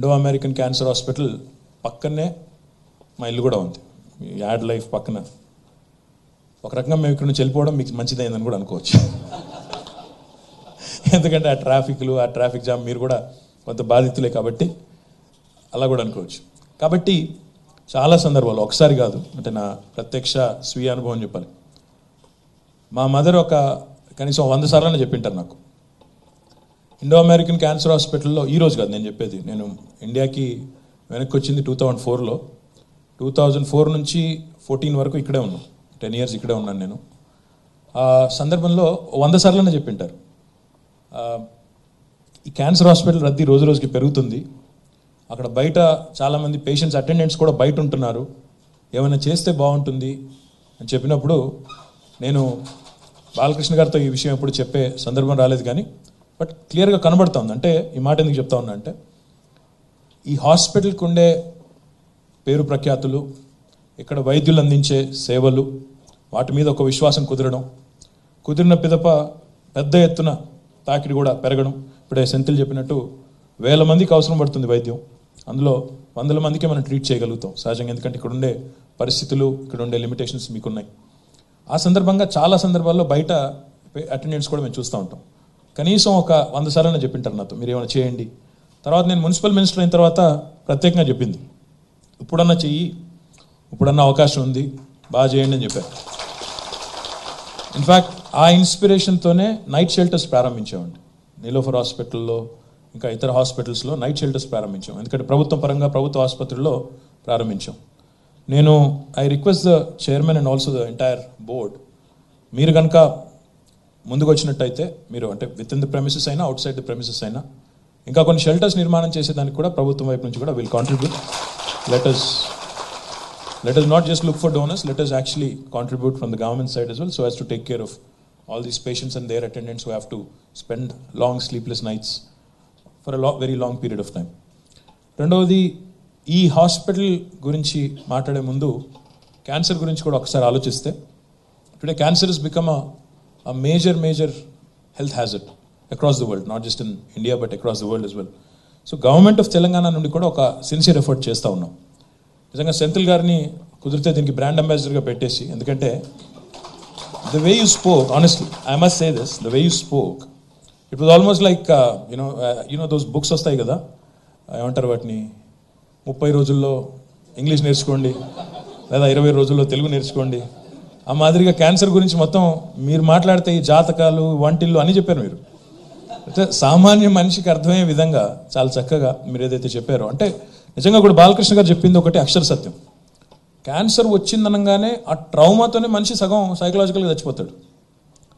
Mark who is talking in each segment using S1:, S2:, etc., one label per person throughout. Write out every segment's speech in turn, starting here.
S1: Indo American cancer hospital పక్కనే మా ఇల్లు కూడా ఉంది. యాడ్ లైఫ్ పక్కన. ఒక రకంగా మేము ఇక్కడ నుంచి వెళ్ళిపోవడం మీకు మంచిదైందని కూడా అనుకోవచ్చు. ఎందుకంటే ఆ ట్రాఫిక్ జామ్ మీరు కూడా కొంత బాధితులే కాబట్టి అలా కూడా అనుకోవచ్చు. కాబట్టి చాలా సందర్భాలు, ఒకసారి కాదు, అంటే నా ప్రత్యక్ష స్వీయ అనుభవం చెప్పాలి. మా మదర్ కనీసం 100 సార్లు చెప్పింటారు నాకు. ఇండో అమెరికన్ క్యాన్సర్ హాస్పిటల్లో, ఈరోజు కాదు నేను చెప్పేది, నేను ఇండియాకి వెనక్కి వచ్చింది 2004లో. 2004 నుంచి 14 వరకు ఇక్కడే ఉన్నాను. 10 years ఇక్కడే ఉన్నాను నేను. ఆ సందర్భంలో 100 సార్లు చెప్పింటారు, ఈ క్యాన్సర్ హాస్పిటల్ రద్దీ రోజు రోజుకి పెరుగుతుంది, అక్కడ బయట చాలామంది పేషెంట్స్ అటెండెంట్స్ కూడా బయట ఉంటున్నారు, ఏమైనా చేస్తే బాగుంటుంది అని చెప్పినప్పుడు నేను బాలకృష్ణ గారితో ఈ విషయం ఎప్పుడు చెప్పే సందర్భం రాలేదు, కానీ బట్ క్లియర్గా కనబడుతుంది. అంటే ఈ మాట ఎందుకు చెప్తా ఉన్నా అంటే, ఈ హాస్పిటల్కి ఉండే పేరు ప్రఖ్యాతులు, ఇక్కడ వైద్యులు అందించే సేవలు, వాటి మీద ఒక విశ్వాసం కుదిరిన పిదప పెద్ద ఎత్తున తాకిడి కూడా పెరగడం. ఇప్పుడే సెంతిల్ చెప్పినట్టు 1000 మందికి అవసరం పడుతుంది వైద్యం, అందులో 100 మందికే మనం ట్రీట్ చేయగలుగుతాం సహజంగా, ఎందుకంటే ఇక్కడ ఉండే పరిస్థితులు, ఇక్కడ ఉండే లిమిటేషన్స్ మీకున్నాయి. ఆ సందర్భంగా చాలా సందర్భాల్లో బయట అటెండెంట్స్ కూడా మేము చూస్తూ ఉంటాం. కనీసం ఒక 100 సార్లు చెప్పింటారు నాతో, మీరు ఏమైనా చేయండి. తర్వాత నేను మున్సిపల్ మినిస్టర్ అయిన తర్వాత ప్రత్యేకంగా చెప్పింది, ఇప్పుడన్నా చెయ్యి, ఇప్పుడన్నా అవకాశం ఉంది, బాగా చేయండి అని చెప్పారు. ఇన్ఫ్యాక్ట్ ఆ ఇన్స్పిరేషన్తోనే నైట్ షెల్టర్స్ ప్రారంభించామండి. నీలోఫర్ హాస్పిటల్లో, ఇంకా ఇతర హాస్పిటల్స్లో నైట్ షెల్టర్స్ ప్రారంభించాం. ఎందుకంటే ప్రభుత్వం పరంగా ప్రభుత్వ ఆసుపత్రుల్లో ప్రారంభించాం. నేను I request the chairman and also the entire board, మీరు కనుక ముందుకు వచ్చినట్టయితే, మీరు అంటే విత్ ఇన్ ద ప్రెమిసెస్ అయినా అవుట్ సైడ్ ద ప్రెమిసెస్ అయినా ఇంకా కొన్ని షెల్టర్స్ నిర్మాణం చేసేదానికి కూడా ప్రభుత్వం వైపు నుంచి కూడా will contribute. Let us not just look for donors, let us actually contribute from the government side as well, so as to take care of all these patients and their attendants who have to spend long sleepless nights for a very long period of time. రెండవది, ఈ hospital గురించి మాట్లాడే ముందు cancer గురించి కూడా ఒకసారి ఆలోచిస్తే, today cancer has become a major health hazard across the world, not just in India but across the world as well. So government of Telangana నుండి కూడా ఒక సిన్సియర్ ఎఫర్ట్ చేస్తూ ఉన్నాం. నిజంగా సెంథిల్ గారిని కుదిరితే దీనికి బ్రాండ్ అంబాసిడర్గా పెట్టేసి, ఎందుకంటే the way you spoke, honestly I must say this, the way you spoke, it was almost like you know those books వస్తాయి కదా, ఏమంటారు వాటిని, 30 రోజుల్లో ఇంగ్లీష్ నేర్చుకోండి లేదా 20 రోజుల్లో తెలుగు నేర్చుకోండి, ఆ మాదిరిగా క్యాన్సర్ గురించి మొత్తం మీరు మాట్లాడితే ఈ జాతకాలు, వంటిల్లు అని చెప్పారు మీరు. అంటే సామాన్య మనిషికి అర్థమయ్యే విధంగా చాలా చక్కగా మీరు ఏదైతే చెప్పారో, అంటే నిజంగా కూడా బాలకృష్ణ గారు చెప్పింది ఒకటి అక్షర సత్యం. క్యాన్సర్ వచ్చిందనగానే ఆ ట్రౌమాతోనే మనిషి సగం సైకలాజికల్గా చచ్చిపోతాడు.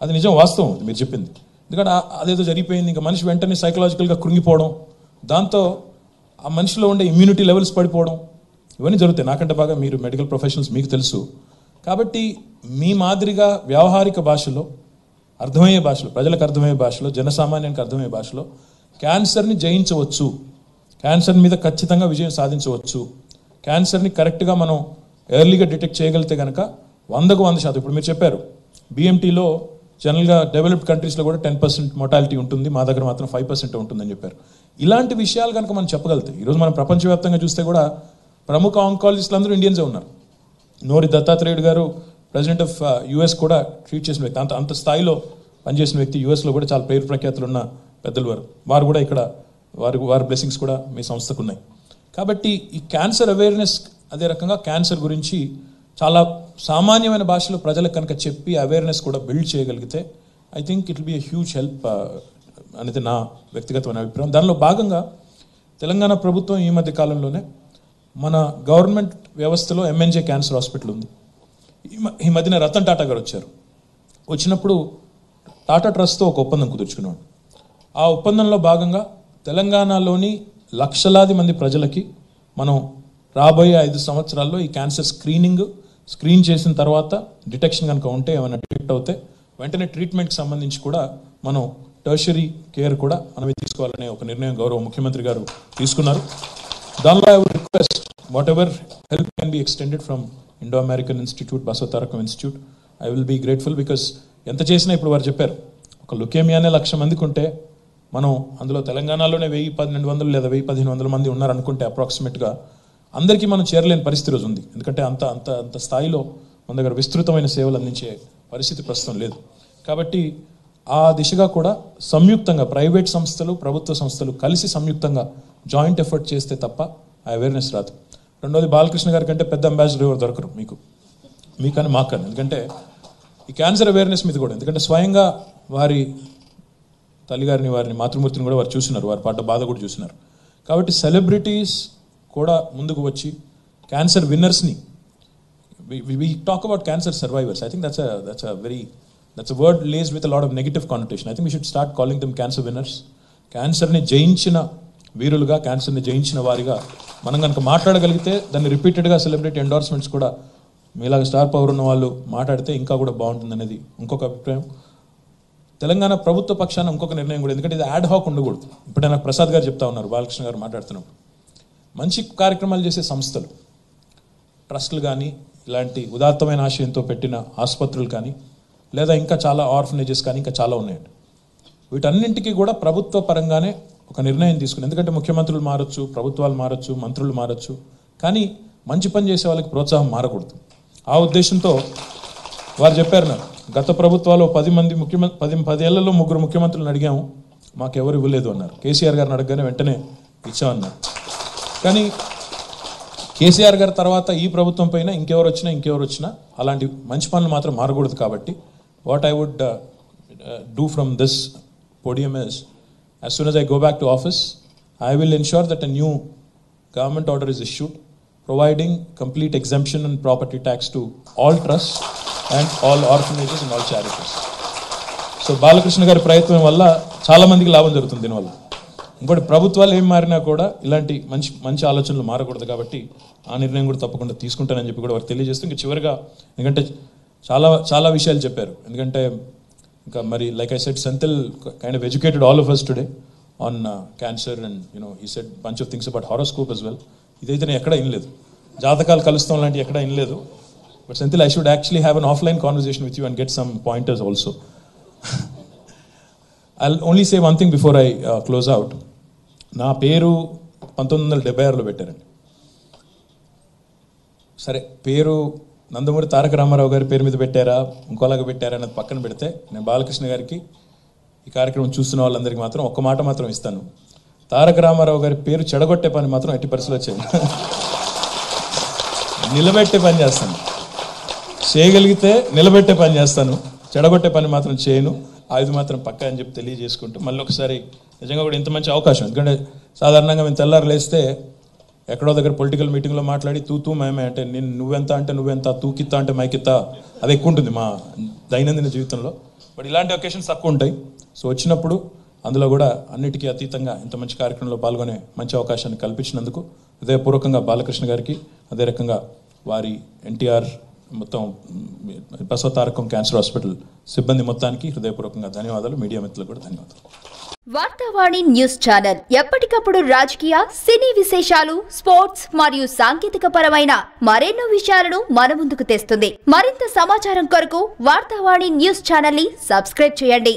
S1: అది నిజం, వాస్తవం మీరు చెప్పింది. ఎందుకంటే అదేదో జరిగిపోయింది, ఇంకా మనిషి వెంటనే సైకలాజికల్గా కృంగిపోవడం, దాంతో ఆ మనిషిలో ఉండే ఇమ్యూనిటీ లెవెల్స్ పడిపోవడం, ఇవన్నీ జరుగుతాయి. నాకంటే బాగా మీరు మెడికల్ ప్రొఫెషనల్స్, మీకు తెలుసు. కాబట్టి మీ మాదిరిగా వ్యావహారిక భాషలో, అర్థమయ్యే భాషలో, ప్రజలకు అర్థమయ్యే భాషలో, జనసామాన్యానికి అర్థమయ్యే భాషలో క్యాన్సర్ని జయించవచ్చు, క్యాన్సర్ మీద ఖచ్చితంగా విజయం సాధించవచ్చు, క్యాన్సర్ని కరెక్ట్గా మనం ఎర్లీగా డిటెక్ట్ చేయగలిగితే కనుక 100కు 100%. ఇప్పుడు మీరు చెప్పారు BMTలో జనరల్గా డెవలప్డ్ కంట్రీస్లో కూడా 10% మోర్టాలిటీ ఉంటుంది, మా దగ్గర మాత్రం 5% ఉంటుందని చెప్పారు. ఇలాంటి విషయాలు కనుక మనం చెప్పగలిగితే, ఈరోజు మనం ప్రపంచవ్యాప్తంగా చూస్తే కూడా ప్రముఖ ఆంకాలజిస్టులు అందరూ ఇండియన్సే ఉన్నారు. నోరి దత్తాత్రేయుడు గారు ప్రెసిడెంట్ ఆఫ్ US కూడా ట్రీట్ చేసిన వ్యక్తి, అంత స్థాయిలో పనిచేసిన వ్యక్తి. USలో కూడా చాలా పేరు ప్రఖ్యాతులు ఉన్న పెద్దలు వారు కూడా ఇక్కడ వారి బ్లెస్సింగ్స్ కూడా మీ సంస్థకు ఉన్నాయి. కాబట్టి ఈ క్యాన్సర్ అవేర్నెస్, అదే రకంగా క్యాన్సర్ గురించి చాలా సామాన్యమైన భాషలో ప్రజలకు కనుక చెప్పి అవేర్నెస్ కూడా బిల్డ్ చేయగలిగితే, I think it will be a huge help అనేది నా వ్యక్తిగతమైన అభిప్రాయం. దానిలో భాగంగా తెలంగాణ ప్రభుత్వం ఈ మధ్య కాలంలోనే మన గవర్నమెంట్ వ్యవస్థలో MNJ క్యాన్సర్ హాస్పిటల్ ఉంది. ఈ మధ్యన రతన్ టాటా గారు వచ్చినప్పుడు టాటా ట్రస్ట్తో ఒక ఒప్పందం కుదుర్చుకున్నాడు. ఆ ఒప్పందంలో భాగంగా తెలంగాణలోని లక్షలాది మంది ప్రజలకి మనం రాబోయే 5 సంవత్సరాల్లో ఈ క్యాన్సర్ స్క్రీన్ చేసిన తర్వాత డిటెక్షన్ కనుక ఉంటే, ఏమైనా డిటెక్ట్ అవుతే వెంటనే ట్రీట్మెంట్కి సంబంధించి కూడా మనం టర్షరీ కేర్ కూడా మనమే తీసుకోవాలనే ఒక నిర్ణయం గౌరవ ముఖ్యమంత్రి గారు తీసుకున్నారు. దానిలో I would request whatever help can be extended from Indo American institute, Basavatarakam institute, I will be grateful. Because ఎంత చేసినా ఇప్పుడు వారు చెప్పారు, ఒక లుకేమియానే 1,00,000 మందికి ఉంటే మనం అందులో తెలంగాణలోనే 1000-1200 లేదా 1000-1500 మంది ఉన్నారనుకుంటే అప్రాక్సిమేట్గా అందరికీ మనం చేరలేని పరిస్థితి రోజు ఉంది. ఎందుకంటే అంత స్థాయిలో మన దగ్గర విస్తృతమైన సేవలు అందించే పరిస్థితి ప్రస్తుతం లేదు. కాబట్టి ఆ దిశగా కూడా సంయుక్తంగా ప్రైవేట్ సంస్థలు ప్రభుత్వ సంస్థలు కలిసి సంయుక్తంగా జాయింట్ ఎఫర్ట్ చేస్తే తప్ప ఆ అవేర్నెస్ రాదు. రెండోది, బాలకృష్ణ గారి కంటే పెద్ద అంబాసిడర్ ఎవరు దొరకరు మీకని మాకని. ఎందుకంటే ఈ క్యాన్సర్ అవేర్నెస్ మీద కూడా, ఎందుకంటే స్వయంగా వారి తల్లిగారిని వారిని మాతృమూర్తిని కూడా వారు చూసినారు, వారి పడ్డ బాధ కూడా చూసినారు. కాబట్టి సెలబ్రిటీస్ కూడా ముందుకు వచ్చి cancer విన్నర్స్ని, we talk about cancer survivors. I think that's a word laced with a lot of negative connotation. I think we should start calling them cancer winners. క్యాన్సర్ని జయించిన వీరులుగా, క్యాన్సర్ని జయించిన వారిగా మనం కనుక మాట్లాడగలిగితే దాన్ని రిపీటెడ్గా సెలబ్రిటీ ఎండోర్స్మెంట్స్ కూడా మీలాగా స్టార్ పవర్ ఉన్న వాళ్ళు మాట్లాడితే ఇంకా కూడా బాగుంటుంది అనేది ఇంకొక అభిప్రాయం. తెలంగాణ ప్రభుత్వ పక్షాన ఇంకొక నిర్ణయం కూడా, ఎందుకంటే ఇది యాడ్ హాక్ ఉండకూడదు. ఇప్పుడు నాకు ప్రసాద్ గారు చెప్తా ఉన్నారు, బాలకృష్ణ గారు మాట్లాడుతున్నప్పుడు, మంచి కార్యక్రమాలు చేసే సంస్థలు, ట్రస్టులు కానీ, ఇలాంటి ఉదాత్తమైన ఆశయంతో పెట్టిన ఆసుపత్రులు కానీ, లేదా ఇంకా చాలా ఆర్ఫనేజెస్ కానీ ఇంకా చాలా ఉన్నాయండి. వీటన్నింటికీ కూడా ప్రభుత్వ పరంగానే ఒక నిర్ణయం తీసుకుని, ఎందుకంటే ముఖ్యమంత్రులు మారచ్చు, ప్రభుత్వాలు మారచ్చు, మంత్రులు మారచ్చు, కానీ మంచి పని చేసే వాళ్ళకి ప్రోత్సాహం మారకూడదు. ఆ ఉద్దేశంతో వారు చెప్పారు, నాకు గత ప్రభుత్వాలు 10 ఏళ్లలో 3 ముఖ్యమంత్రులను అడిగాము, మాకెవరు ఇవ్వలేదు అన్నారు. కేసీఆర్ గారిని అడగగానే వెంటనే ఇచ్చామన్నారు. కానీ కేసీఆర్ గారి తర్వాత ఈ ప్రభుత్వం పైన ఇంకెవరు వచ్చినా అలాంటి మంచి పనులు మాత్రం మారకూడదు. కాబట్టి what I would do from this podium is, as soon as I go back to office, I will ensure that a new government order is issued providing complete exemption and property tax to all trusts and all orphanages and all charities. So Balakrishna గారి ప్రయత్నం వల్ల చాలా మందికి లాభం జరుగుతుంది. దీనివల్ల ఇంకోటి, ప్రభుత్వాలు ఏం మారినా కూడా ఇలాంటి మంచి ఆలోచనలు మారకూడదు. కాబట్టి ఆ నిర్ణయం కూడా తప్పకుండా తీసుకుంటానని చెప్పి కూడా వారికి తెలియజేస్తూ, ఇంకా చివరిగా, ఎందుకంటే చాలా విషయాలు చెప్పారు, ఎందుకంటే ఇంకా మరి like I said, Senthil kind of educated all of us today on cancer and he said bunch of things about horoscope as well. ఇదైతే నేను ఎక్కడ వినలేదు, జాతకాలు కలుస్తాం లాంటి ఎక్కడ వినలేదు. But Senthil, I should actually have an offline conversation with you and get some pointers also. I'll only say one thing before I close out. నా పేరు 1976లో పెట్టారండి. సరే, పేరు నందమూరి తారక రామారావు గారి పేరు మీద పెట్టారా, ఇంకోలాగా పెట్టారా అన్నది పక్కన పెడితే, నేను బాలకృష్ణ గారికి ఈ కార్యక్రమం చూస్తున్న వాళ్ళందరికీ మాత్రం ఒక్క మాట మాత్రం ఇస్తాను, తారక రామారావు గారి పేరు చెడగొట్టే పని మాత్రం ఎట్టి పరిస్థితుల్లో చేయను. నిలబెట్టే పని చేస్తాను, చేయగలిగితే నిలబెట్టే పని చేస్తాను, చెడగొట్టే పని మాత్రం చేయను. అది మాత్రం పక్కా అని చెప్పి తెలియజేసుకుంటూ, మళ్ళీ ఒకసారి నిజంగా కూడా ఇంత మంచి అవకాశం, ఎందుకంటే సాధారణంగా మేము తెల్లారు లేస్తే ఎక్కడో దగ్గర పొలిటికల్ మీటింగ్లో మాట్లాడి తూ మేమే అంటే, నువ్వెంత అంటే నువ్వెంత, తూకిత్తా అంటే మైకిత్తా, అది ఎక్కువ ఉంటుంది మా దైనందిన జీవితంలో. బట్ ఇలాంటి ఒకేషన్స్ తక్కువ ఉంటాయి. సో వచ్చినప్పుడు అందులో కూడా అన్నిటికీ అతీతంగా ఇంత మంచి కార్యక్రమంలో పాల్గొనే మంచి అవకాశాన్ని కల్పించినందుకు హృదయపూర్వకంగా బాలకృష్ణ గారికి, అదే రకంగా వారి ఎన్టీఆర్ మొత్తం బసవతారకం క్యాన్సర్ హాస్పిటల్ సిబ్బంది మొత్తానికి హృదయపూర్వకంగా ధన్యవాదాలు. మీడియా మిత్రులకు కూడా ధన్యవాదాలు.
S2: వార్తావాణి న్యూస్ ఛానల్ ఎప్పటికప్పుడు రాజకీయ, సినీ విశేషాలు, స్పోర్ట్స్ మరియు సాంకేతిక పరమైన మరెన్నో విషయాలను మన ముందుకు తెస్తుంది. మరింత సమాచారం కొరకు వార్తావాణి న్యూస్ ఛానల్ ని సబ్స్క్రైబ్ చేయండి.